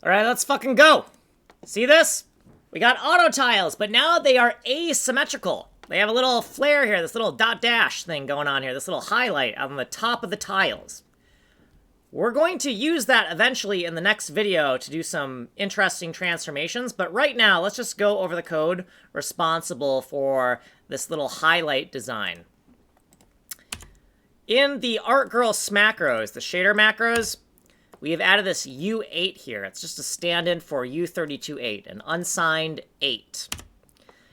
All right, let's fucking go. See this? We got auto tiles, but now they are asymmetrical. They have a little flare here, this little dot dash thing going on here, this little highlight on the top of the tiles. We're going to use that eventually in the next video to do some interesting transformations, but right now, let's just go over the code responsible for this little highlight design. In the ArtGirl macros, the shader macros, we have added this U8 here. It's just a stand-in for U32.8, an unsigned 8.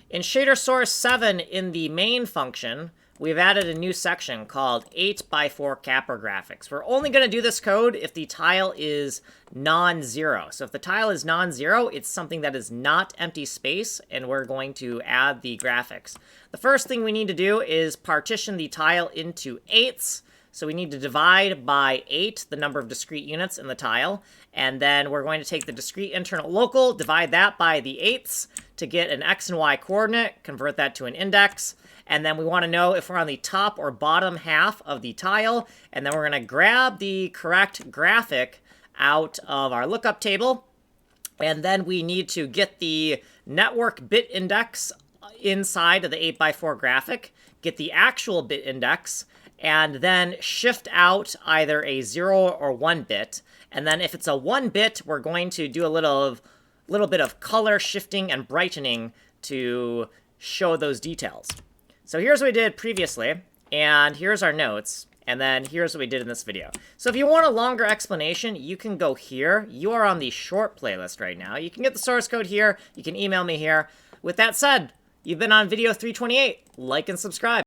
In shader source 7 in the main function, we've added a new section called 8x4 capper graphics. We're only going to do this code if the tile is non-zero. So if the tile is non-zero, it's something that is not empty space, and we're going to add the graphics. The first thing we need to do is partition the tile into 8s. So we need to divide by 8 the number of discrete units in the tile, and then we're going to take the discrete internal local, divide that by the 8s to get an x and y coordinate, convert that to an index, and then we want to know if we're on the top or bottom half of the tile, and then we're going to grab the correct graphic out of our lookup table, and then we need to get the network bit index inside of the 8x4 graphic, get the actual bit index, and then shift out either a 0 or 1 bit. And then if it's a 1 bit, we're going to do a little bit of color shifting and brightening to show those details. So here's what we did previously, and here's our notes, and then here's what we did in this video. So if you want a longer explanation, you can go here. You are on the short playlist right now. You can get the source code here. You can email me here. With that said, you've been on video 328. Like and subscribe.